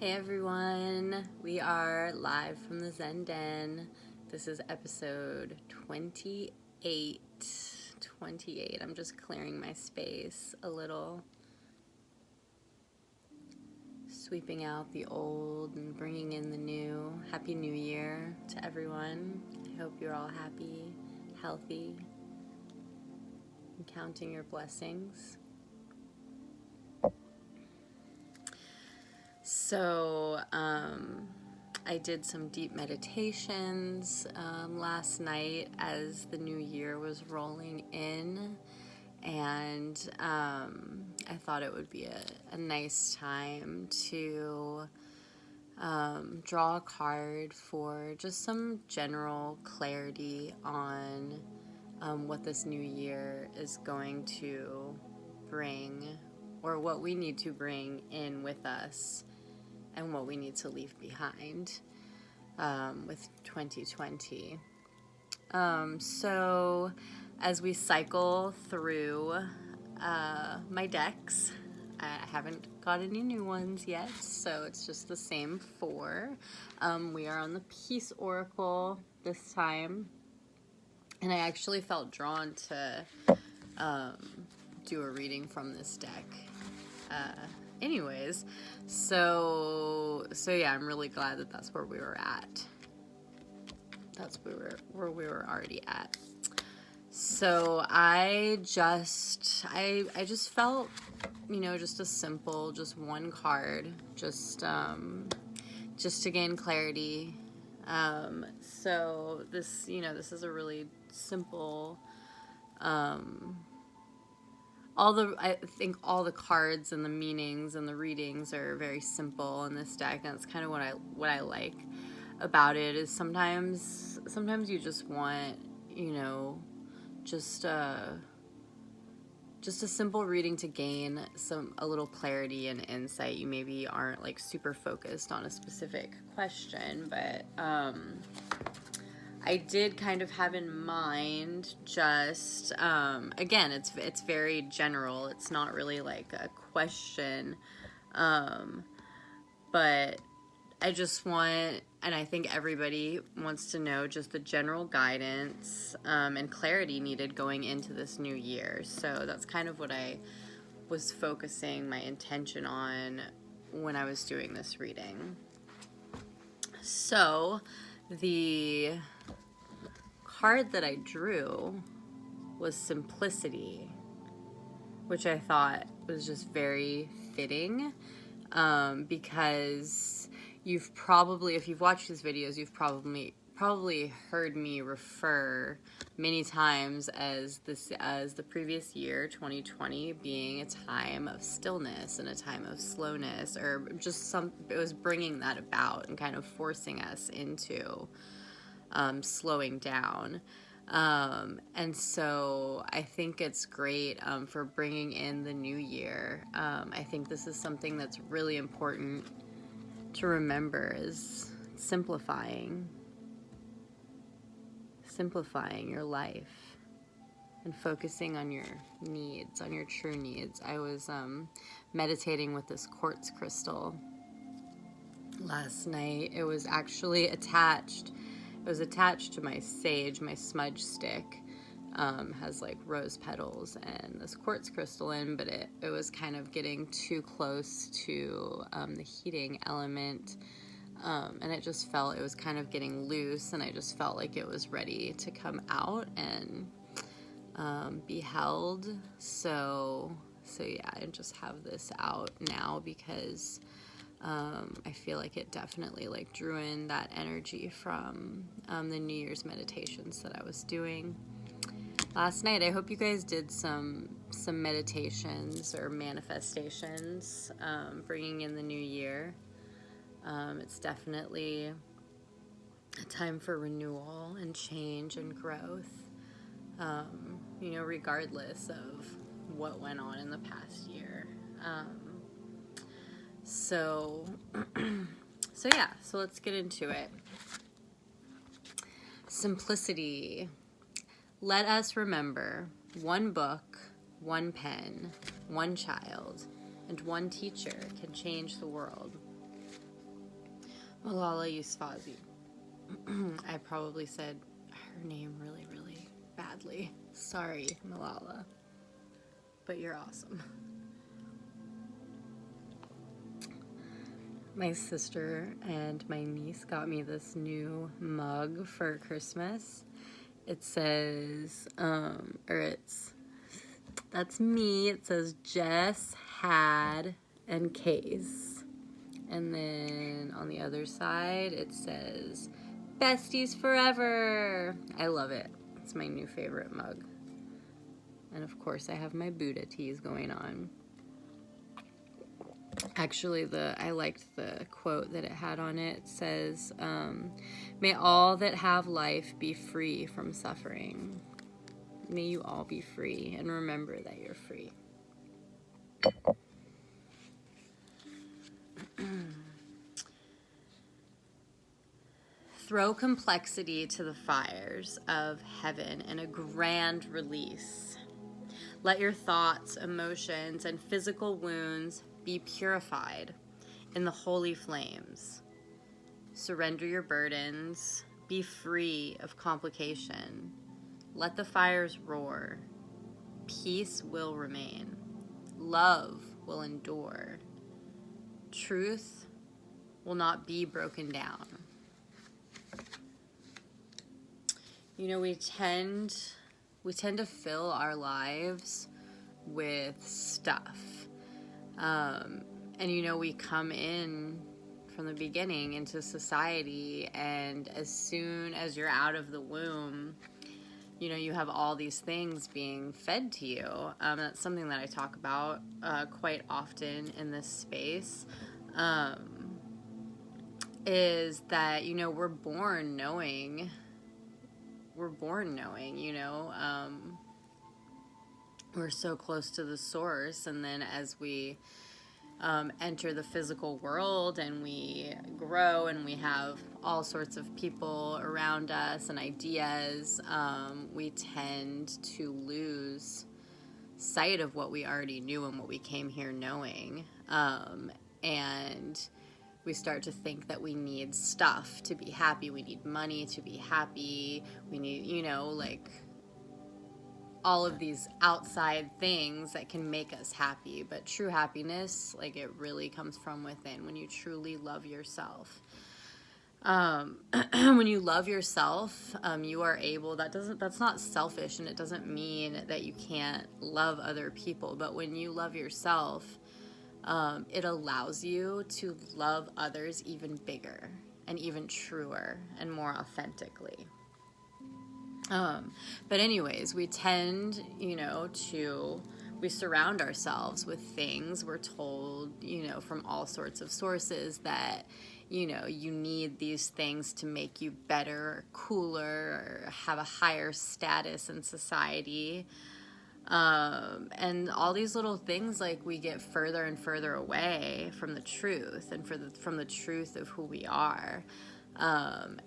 Hey everyone, we are live from the Zen Den. This is episode 28. 28. I'm just clearing my space a little. Sweeping out the old and bringing in the new. Happy New Year to everyone. I hope you're all happy, healthy, and counting your blessings. So, I did some deep meditations last night as the new year was rolling in, and I thought it would be a nice time to draw a card for just some general clarity on what this new year is going to bring, or what we need to bring in with us and what we need to leave behind with 2020. So as we cycle through my decks, I haven't got any new ones yet, so it's just the same four. We are on the Peace Oracle this time, and I actually felt drawn to do a reading from this deck. Anyways, so yeah, I'm really glad that that's where we were at. That's where we were already at. So I just felt, just a simple, just one card, just to gain clarity. So this, this is a really simple, I think all the cards and the meanings and the readings are very simple in this deck, and that's kind of what I like about it. Is sometimes you just want, just a simple reading to gain a little clarity and insight. You maybe aren't like super focused on a specific question, but I did kind of have in mind just, again, it's very general. It's not really like a question, but I just want, and I think everybody wants to know just the general guidance and clarity needed going into this new year. So that's kind of what I was focusing my intention on when I was doing this reading. So the card that I drew was Simplicity, which I thought was just very fitting, because you've probably, if you've watched these videos, you've probably heard me refer many times as the previous year, 2020, being a time of stillness and a time of slowness, or just it was bringing that about and kind of forcing us into slowing down. And so I think it's great for bringing in the new year. I think this is something that's really important to remember, is simplifying your life and focusing on your needs, on your true needs. I was meditating with this quartz crystal last night. It was actually attached to my sage. My smudge stick has like rose petals and this quartz crystal in, but it was kind of getting too close to the heating element, and it was kind of getting loose, and I just felt like it was ready to come out and be held. So yeah, I just have this out now because I feel like it definitely like drew in that energy from the New Year's meditations that I was doing last night. I hope you guys did some meditations or manifestations, bringing in the new year. It's definitely a time for renewal and change and growth, regardless of what went on in the past year. So let's get into it. Simplicity. Let us remember, one book, one pen, one child, and one teacher can change the world. Malala Yousafzai. I probably said her name really, really badly. Sorry, Malala. But you're awesome. My sister and my niece got me this new mug for Christmas. It says, that's me. It says Jess, Had, and Case. And then on the other side, it says Besties Forever. I love it. It's my new favorite mug. And of course, I have my Buddha teas going on. Actually, I liked the quote that it had on it. It says, may all that have life be free from suffering. May you all be free, and remember that you're free. Throw complexity to the fires of heaven in a grand release. Let your thoughts, emotions, and physical wounds be purified in the holy flames. Surrender your burdens. Be free of complication. Let the fires roar. Peace will remain. Love will endure. Truth will not be broken down. You know, we tend to fill our lives with stuff. And you know, we come in from the beginning into society, and as soon as you're out of the womb, you know, you have all these things being fed to you. That's something that I talk about quite often in this space, is that, you know, we're born knowing, you know, we're so close to the source, and then as we enter the physical world and we grow and we have all sorts of people around us and ideas, we tend to lose sight of what we already knew and what we came here knowing. And we start to think that we need stuff to be happy. We need money to be happy. We need, you know, like all of these outside things that can make us happy. But true happiness, like, it really comes from within when you truly love yourself. When you love yourself, you are able, that's not selfish, and it doesn't mean that you can't love other people. But when you love yourself, it allows you to love others even bigger and even truer and more authentically. But anyways, we tend, you know, we surround ourselves with things. We're told, you know, from all sorts of sources that, you know, you need these things to make you better or cooler or have a higher status in society. And all these little things, like, we get further and further away from the truth and from the truth of who we are.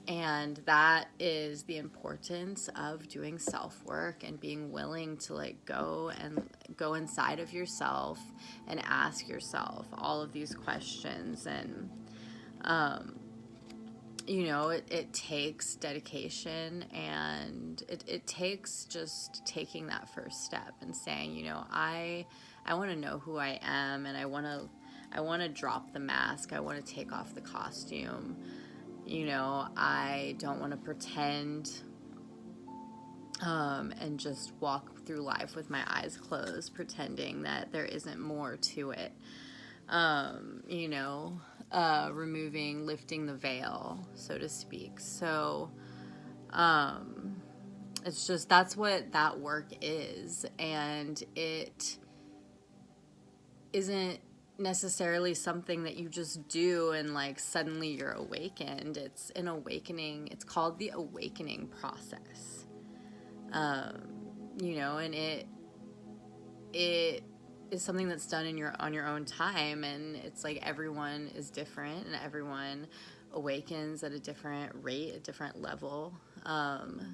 And that is the importance of doing self-work and being willing to, like, go inside of yourself and ask yourself all of these questions. And, you know, it takes dedication, and it takes just taking that first step and saying, you know, I want to know who I am, and I want to drop the mask. I want to take off the costume. You know, I don't want to pretend and just walk through life with my eyes closed, pretending that there isn't more to it. You know, lifting the veil, so to speak. So, it's just, that's what that work is. And it isn't necessarily something that you just do and, like, suddenly you're awakened. It's an awakening. It's called the awakening process. You know, and it is something that's done on your own time, and it's like everyone is different and everyone awakens at a different rate, a different level.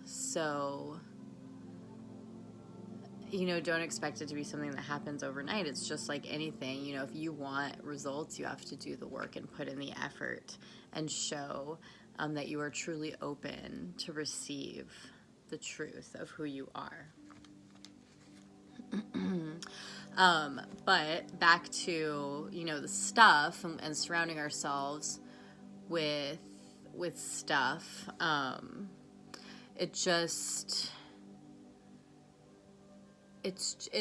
So, don't expect it to be something that happens overnight. It's just like anything. If you want results, you have to do the work and put in the effort and show that you are truly open to receive the truth of who you are. But back to, the stuff and surrounding ourselves with stuff. It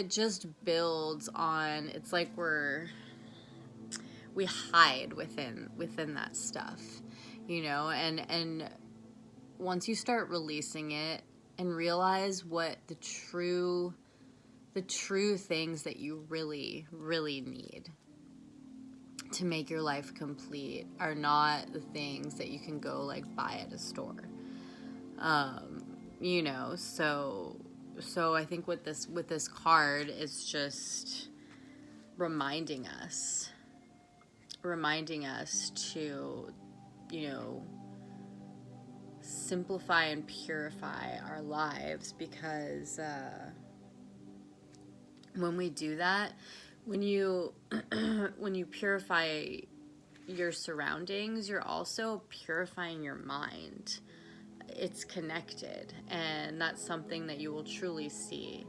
just builds on, it's like we hide within that stuff, and once you start releasing it and realize what the true things that you really, really need to make your life complete are not the things that you can go buy at a store. So I think with this card, it's just reminding us to, simplify and purify our lives, because when we do that, when you purify your surroundings, you're also purifying your mind. It's connected, and that's something that you will truly see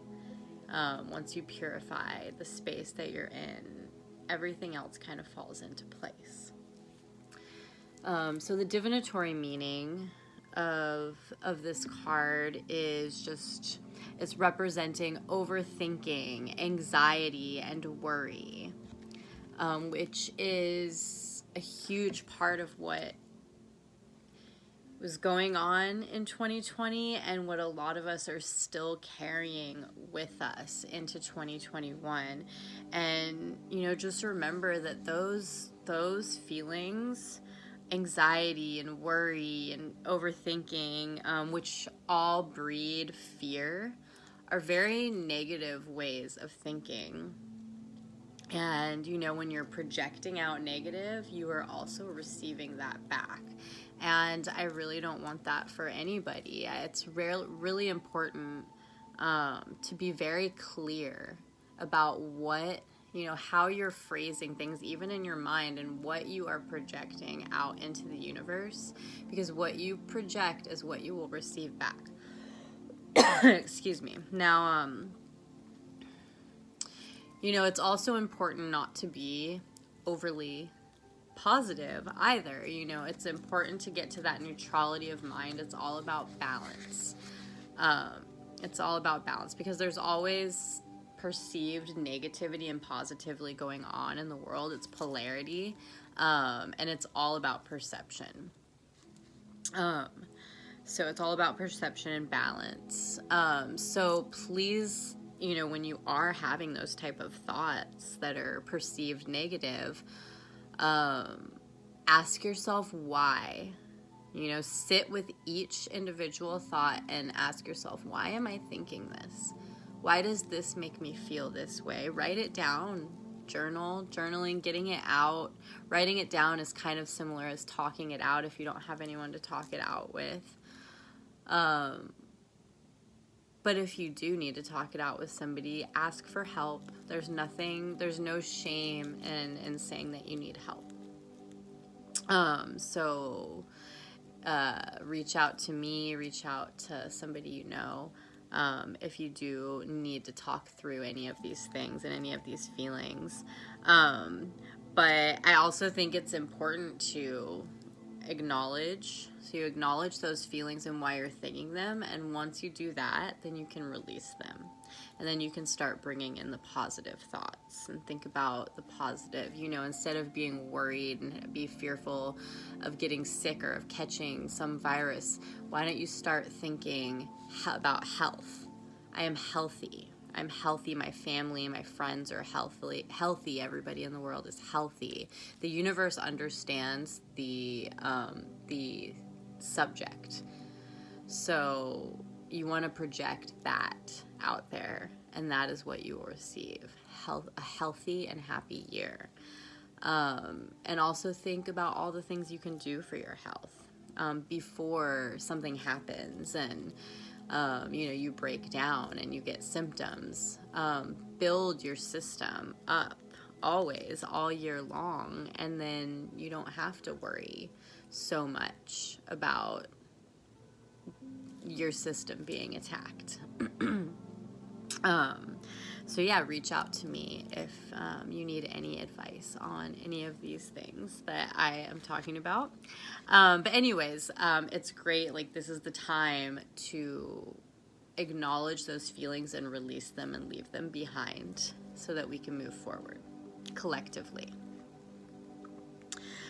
once you purify the space that you're in. Everything else kind of falls into place. So the divinatory meaning of this card is just, it's representing overthinking, anxiety, and worry, which is a huge part of what was going on in 2020 and what a lot of us are still carrying with us into 2021. And, just remember that those feelings, anxiety and worry and overthinking, which all breed fear, are very negative ways of thinking. And, when you're projecting out negative, you are also receiving that back. And I really don't want that for anybody. It's really important to be very clear about what, how you're phrasing things, even in your mind, and what you are projecting out into the universe. Because what you project is what you will receive back. Excuse me. Now, it's also important not to be overly positive either. It's important to get to that neutrality of mind. It's all about balance. Because there's always perceived negativity and positivity going on in the world. It's polarity, and it's all about perception. So it's all about perception and balance. So please, when you are having those type of thoughts that are perceived negative, ask yourself why. Sit with each individual thought and ask yourself, why am I thinking this? Why does this make me feel this way? Write it down. Journaling, getting it out. Writing it down is kind of similar as talking it out if you don't have anyone to talk it out with. But if you do need to talk it out with somebody, ask for help. There's no shame in saying that you need help. So reach out to me, reach out to somebody if you do need to talk through any of these things and any of these feelings. But I also think it's important to acknowledge those feelings and why you're thinking them, and once you do that, then you can release them, and then you can start bringing in the positive thoughts and think about the positive. Instead of being worried and be fearful of getting sick or of catching some virus, why don't you start thinking about health? I am healthy. I'm healthy. My family, my friends are healthy. Everybody in the world is healthy. The universe understands the subject. So you want to project that out there, and that is what you will receive. A healthy and happy year. And also think about all the things you can do for your health before something happens, and you break down and you get symptoms. Build your system up always, all year long, and then you don't have to worry so much about your system being attacked. So yeah, reach out to me if you need any advice on any of these things that I am talking about. But anyways, it's great. Like, this is the time to acknowledge those feelings and release them and leave them behind so that we can move forward collectively.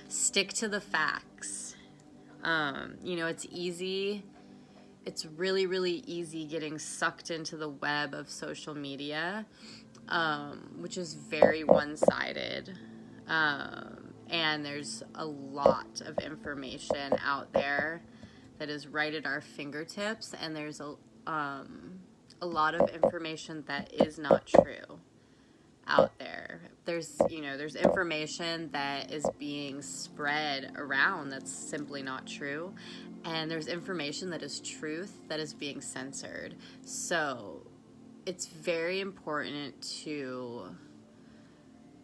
Stick to the facts. It's easy. It's really, really easy getting sucked into the web of social media, which is very one-sided. And there's a lot of information out there that is right at our fingertips, and there's a lot of information that is not true out there. There's information that is being spread around that's simply not true, and there's information that is truth that is being censored. So it's very important to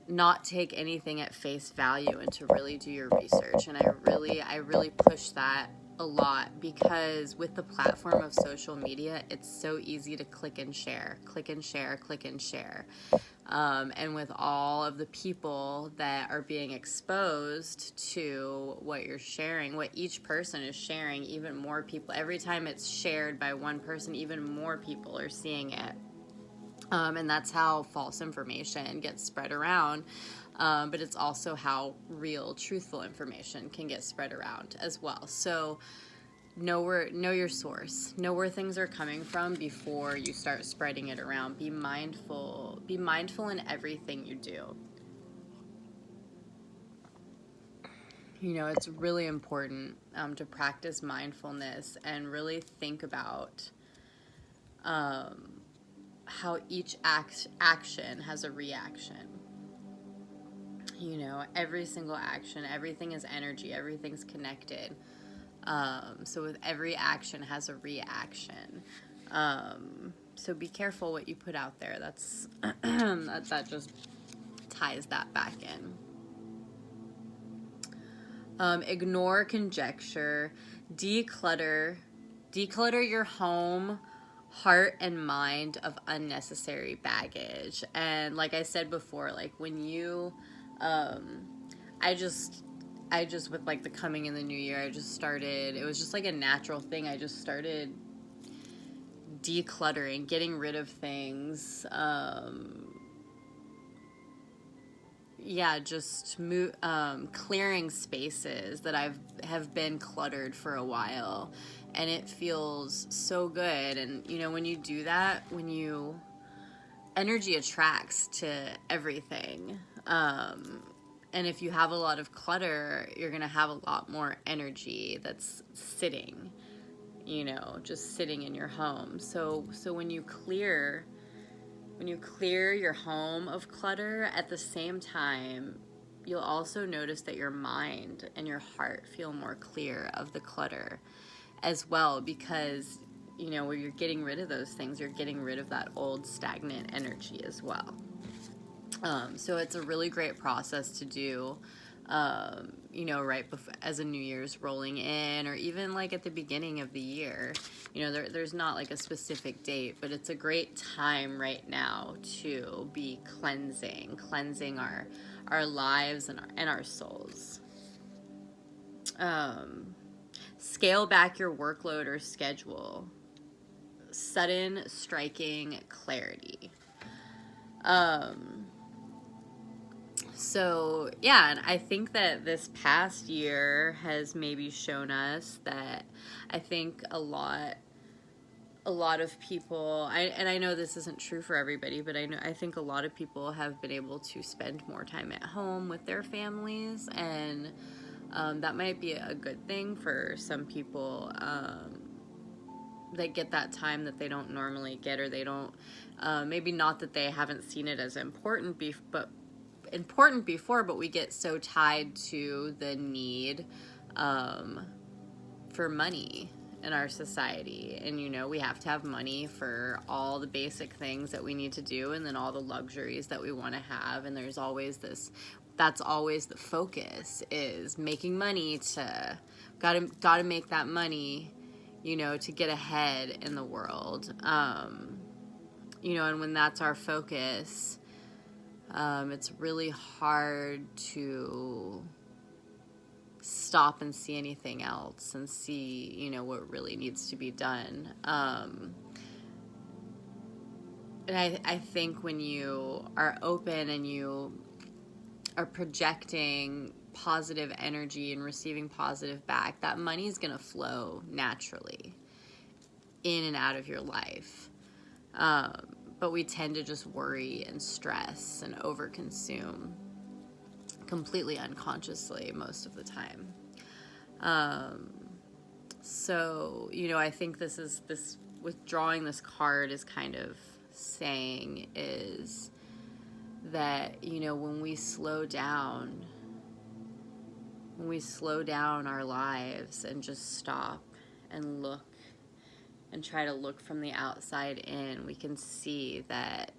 not take anything at face value and to really do your research. And I really push that a lot, because with the platform of social media, it's so easy to click and share. And with all of the people that are being exposed to what you're sharing, what each person is sharing, even more people, every time it's shared by one person, even more people are seeing it. And that's how false information gets spread around. But it's also how real, truthful information can get spread around as well. So know your source. Know where things are coming from before you start spreading it around. Be mindful in everything you do. It's really important to practice mindfulness and really think about how each action has a reaction. Every single action, everything is energy, everything's connected. So with every action has a reaction. So be careful what you put out there. That's that just ties that back in. Ignore conjecture. Declutter your home, heart, and mind of unnecessary baggage. And like I said before, like when you I just with like the coming in the new year, it was just like a natural thing. I just started decluttering, getting rid of things. Clearing spaces that have been cluttered for a while, and it feels so good. And when you do that, energy attracts to everything. And if you have a lot of clutter, you're going to have a lot more energy that's sitting, just sitting in your home. So when you clear your home of clutter, at the same time, you'll also notice that your mind and your heart feel more clear of the clutter as well, because, where you're getting rid of those things, you're getting rid of that old stagnant energy as well. So it's a really great process to do, right before, as a New Year's rolling in, or even like at the beginning of the year. There's not like a specific date, but it's a great time right now to be cleansing our lives and our souls. Scale back your workload or schedule. Sudden striking clarity. So yeah, and I think that this past year has maybe shown us that I think a lot of people, and I know this isn't true for everybody, but I think a lot of people have been able to spend more time at home with their families, and that might be a good thing for some people that get that time that they don't normally get, or they don't, maybe not that they haven't seen it as important before, but we get so tied to the need for money in our society. And, you know, we have to have money for all the basic things that we need to do, and then all the luxuries that we want to have. And there's always this, that's always the focus, is making money to, gotta make that money, you know, to get ahead in the world. You know, and when that's our focus, it's really hard to stop and see anything else and see, you know, what really needs to be done. And I think when you are open and you are projecting positive energy and receiving positive back, that money is going to flow naturally in and out of your life. But we tend to just worry and stress and overconsume completely unconsciously most of the time. So, you know, I think this withdrawing this card is kind of saying is that, you know, when we slow down our lives and just stop and look and try to look from the outside in, we can see that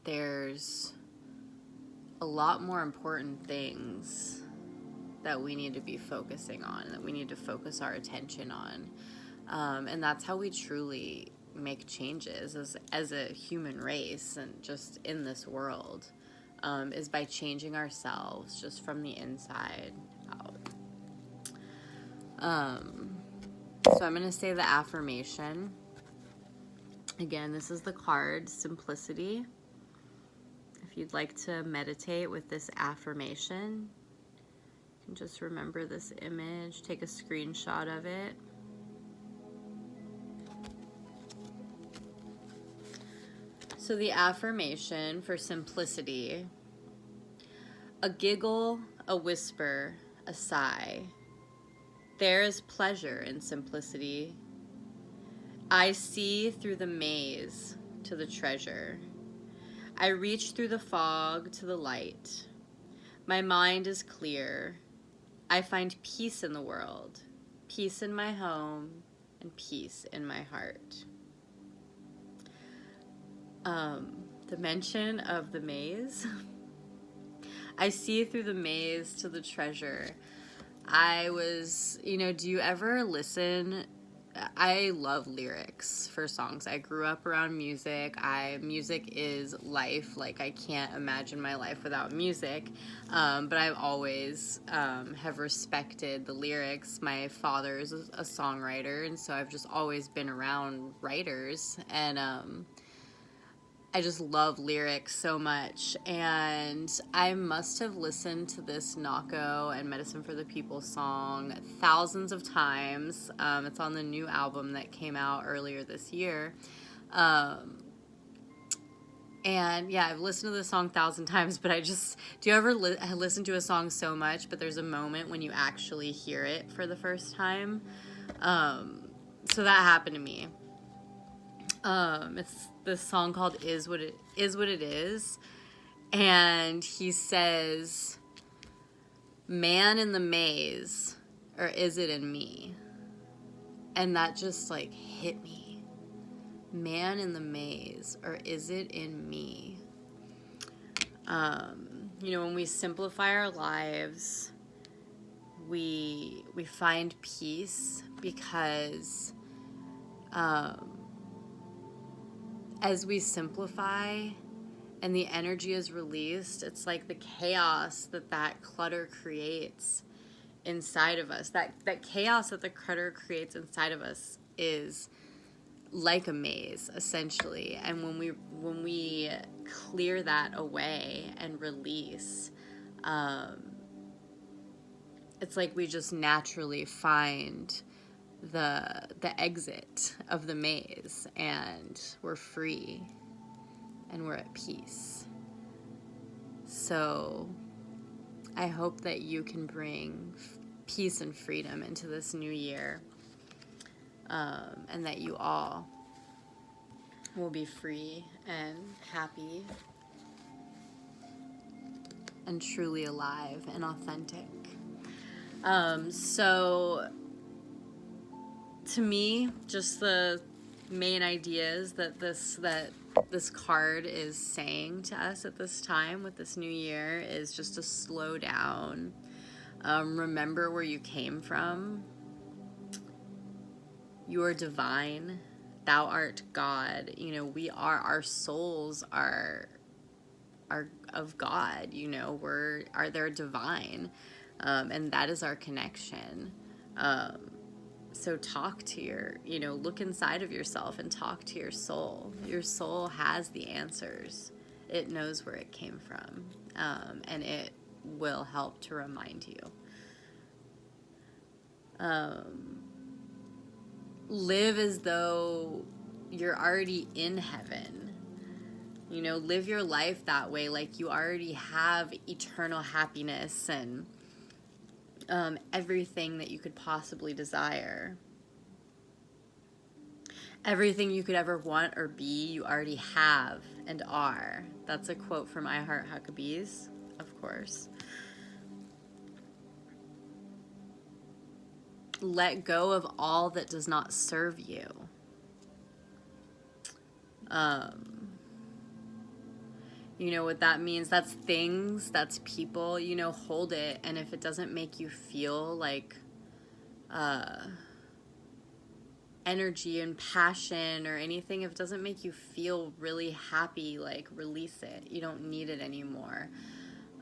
there's a lot more important things that we need to be focusing on, that we need to focus our attention on. And that's how we truly make changes as a human race and just in this world, is by changing ourselves just from the inside out. So I'm going to say the affirmation. Again, this is the card, Simplicity. If you'd like to meditate with this affirmation, you can just remember this image, take a screenshot of it. So the affirmation for simplicity: a giggle, a whisper, a sigh. There is pleasure in simplicity. I see through the maze to the treasure. I reach through the fog to the light. My mind is clear. I find peace in the world, peace in my home, and peace in my heart. The mention of the maze. I see through the maze to the treasure. I was, you know, do you ever listen? I love lyrics for songs. I grew up around music. Music is life. Like, I can't imagine my life without music. But I've always have respected the lyrics. My father is a songwriter, and so I've just always been around writers. And I just love lyrics so much, and I must have listened to this Nako and Medicine for the People song thousands of times. It's on the new album that came out earlier this year. And yeah, I've listened to this song 1,000 times, but do you ever listen to a song so much, but there's a moment when you actually hear it for the first time? So that happened to me. It's this song called Is What It Is. And he says, man in the maze, or is it in me? And that just like hit me. Man in the maze, or is it in me? You know, when we simplify our lives, we find peace because, as we simplify and the energy is released, it's like the chaos that clutter creates inside of us. That chaos that the clutter creates inside of us is like a maze, essentially. And when we clear that away and release, it's like we just naturally find the exit of the maze, and we're free and we're at peace. So I hope that you can bring peace and freedom into this new year, and that you all will be free and happy and truly alive and authentic. So to me, just the main ideas that this card is saying to us at this time with this new year is just to slow down. Remember where you came from. You are divine. Thou art God. You know, our souls are of God. You know, they're divine, and that is our connection. So talk to look inside of yourself and talk to your soul. Your soul has the answers. It knows where it came from, and it will help to remind you. Live as though you're already in heaven. You know, live your life that way, like you already have eternal happiness and everything that you could possibly desire. Everything you could ever want or be, you already have and are. That's a quote from I Heart Huckabees, of course. Let go of all that does not serve you. You know what that means? That's things, that's people, you know, hold it. And if it doesn't make you feel like energy and passion or anything, if it doesn't make you feel really happy, like release it. You don't need it anymore.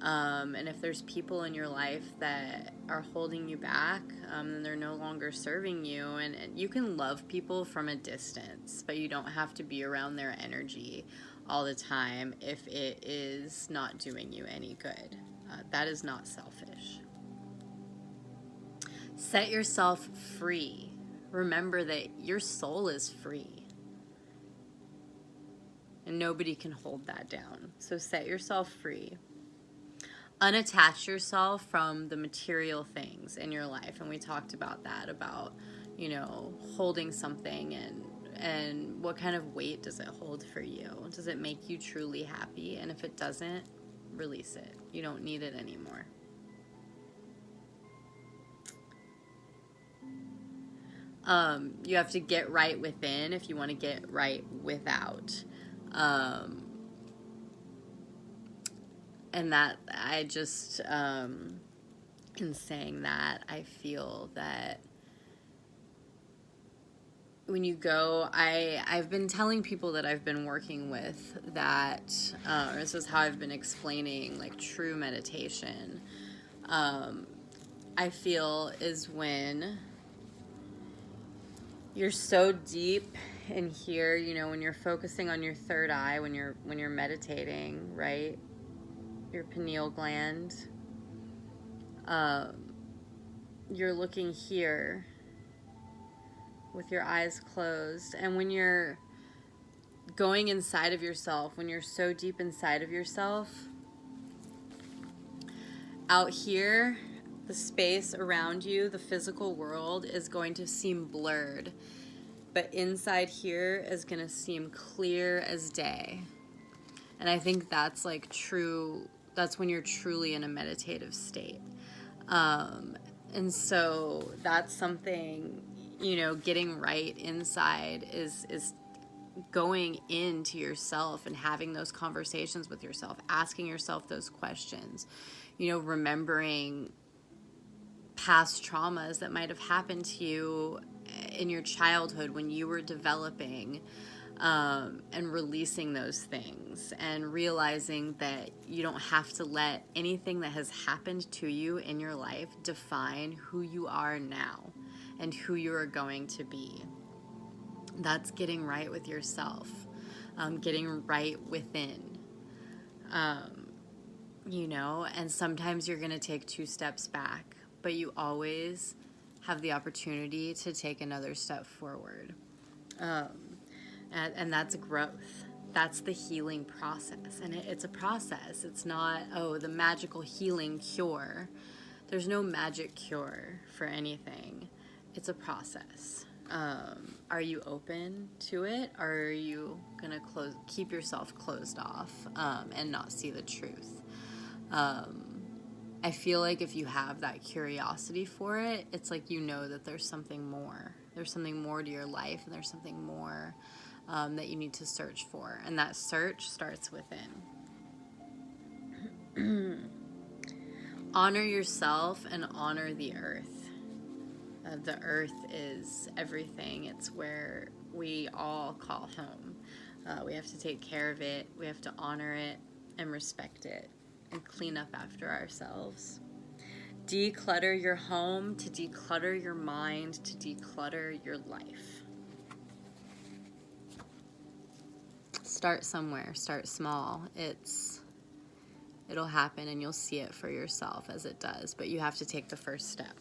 And if there's people in your life that are holding you back, then they're no longer serving you. And you can love people from a distance, but you don't have to be around their energy all the time if it is not doing you any good. That is not selfish. Set yourself free. Remember that your soul is free. And nobody can hold that down. So set yourself free. Unattach yourself from the material things in your life. And we talked about that, about, you know, holding something and what kind of weight does it hold for you? Does it make you truly happy? And if it doesn't, release it. You don't need it anymore. You have to get right within if you want to get right without. And that I just, in saying that, I feel that when you go, I've been telling people that I've been working with that, this is how I've been explaining like true meditation, I feel is when you're so deep in here, you know, when you're focusing on your third eye, when you're meditating, right? Your pineal gland. You're looking here with your eyes closed. And when you're going inside of yourself, when you're so deep inside of yourself, out here, the space around you, the physical world is going to seem blurred. But inside here is going to seem clear as day. And I think that's like true. That's when you're truly in a meditative state. And so that's something, you know, getting right inside is going into yourself and having those conversations with yourself, asking yourself those questions, you know, remembering past traumas that might have happened to you in your childhood when you were developing, and releasing those things and realizing that you don't have to let anything that has happened to you in your life define who you are now and who you are going to be. That's getting right with yourself, getting right within, you know, and sometimes you're going to take 2 steps back, but you always have the opportunity to take another step forward. And that's growth. That's the healing process. And it's a process. It's not, the magical healing cure. There's no magic cure for anything. It's a process. Are you open to it? Or are you going to keep yourself closed off, and not see the truth? I feel like if you have that curiosity for it, it's like you know that there's something more. There's something more to your life, and there's something more that you need to search for. And that search starts within. Honor yourself and honor the earth. The earth is everything. It's where we all call home. We have to take care of it. We have to honor it and respect it and clean up after ourselves. Declutter your home to declutter your mind, to declutter your life. Start somewhere. Start small. It'll happen and you'll see it for yourself as it does, but you have to take the first step.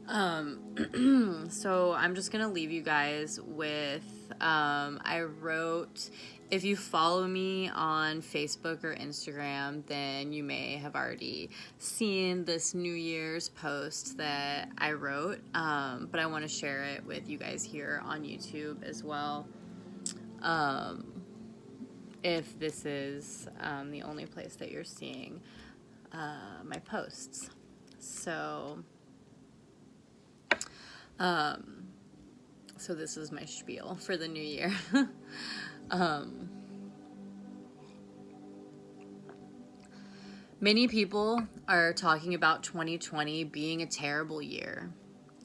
So I'm just going to leave you guys with, I wrote, if you follow me on Facebook or Instagram, then you may have already seen this New Year's post that I wrote, but I want to share it with you guys here on YouTube as well. If this is the only place that you're seeing my posts. So this is my spiel for the new year. Many people are talking about 2020 being a terrible year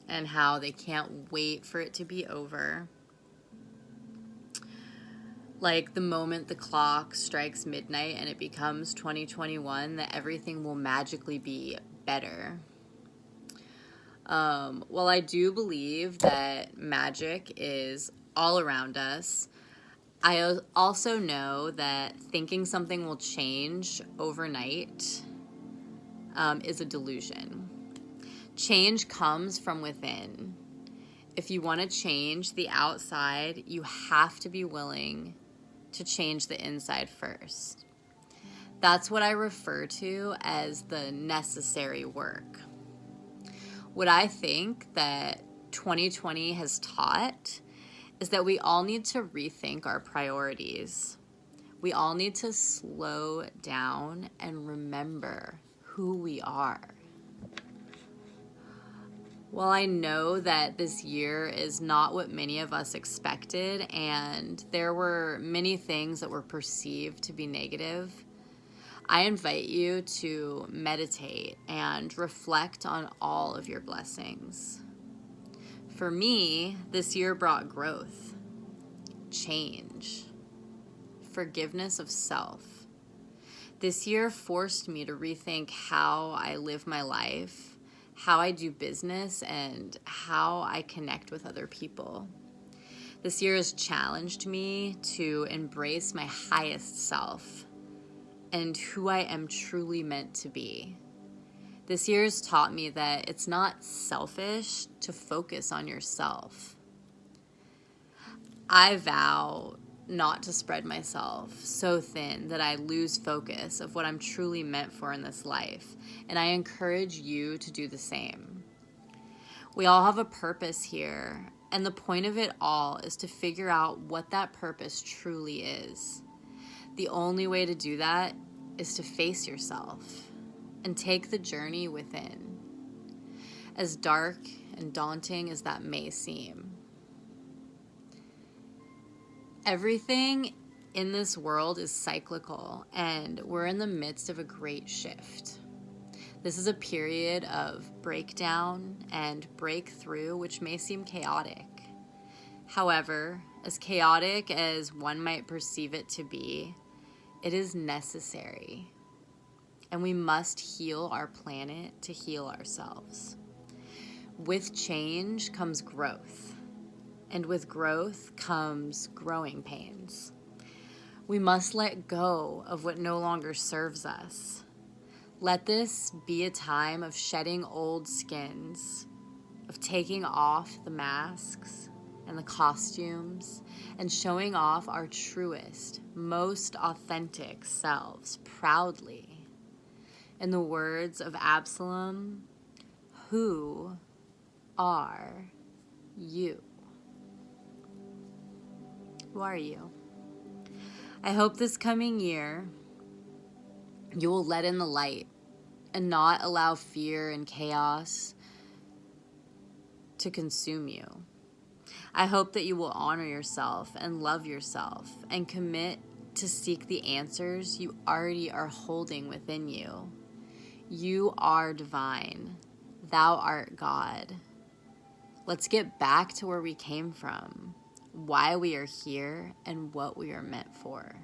and how they can't wait for it to be over. Like the moment the clock strikes midnight and it becomes 2021, that everything will magically be better. Well, I do believe that magic is all around us. I also know that thinking something will change overnight is a delusion. Change comes from within. If you want to change the outside, you have to be willing to change the inside first. That's what I refer to as the necessary work. What I think that 2020 has taught is that we all need to rethink our priorities. We all need to slow down and remember who we are. While I know that this year is not what many of us expected, and there were many things that were perceived to be negative, I invite you to meditate and reflect on all of your blessings. For me, this year brought growth, change, forgiveness of self. This year forced me to rethink how I live my life, how I do business, and how I connect with other people. This year has challenged me to embrace my highest self and who I am truly meant to be. This year has taught me that it's not selfish to focus on yourself. I vow not to spread myself so thin that I lose focus of what I'm truly meant for in this life, and I encourage you to do the same. We all have a purpose here, and the point of it all is to figure out what that purpose truly is. The only way to do that is to face yourself and take the journey within, as dark and daunting as that may seem. Everything in this world is cyclical, and we're in the midst of a great shift. This is a period of breakdown and breakthrough, which may seem chaotic. However, as chaotic as one might perceive it to be, it is necessary. And we must heal our planet to heal ourselves. With change comes growth. And with growth comes growing pains. We must let go of what no longer serves us. Let this be a time of shedding old skins, of taking off the masks and the costumes, and showing off our truest, most authentic selves proudly. In the words of Absalom, who are you? Who are you? I hope this coming year you will let in the light and not allow fear and chaos to consume you. I hope that you will honor yourself and love yourself and commit to seek the answers you already are holding within you. You are divine. Thou art God. Let's get back to where we came from, why we are here, and what we are meant for.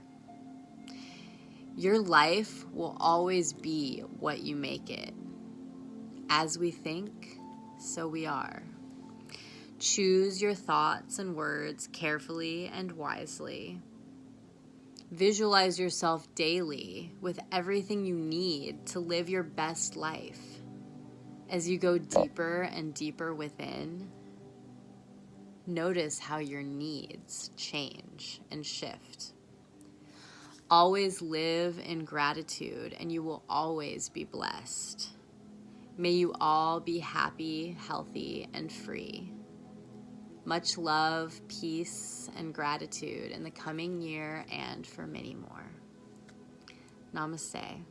Your life will always be what you make it. As we think, so we are. Choose your thoughts and words carefully and wisely. Visualize yourself daily with everything you need to live your best life. As you go deeper and deeper within, notice how your needs change and shift. Always live in gratitude, and you will always be blessed. May you all be happy, healthy, and free. Much love, peace, and gratitude in the coming year and for many more. Namaste.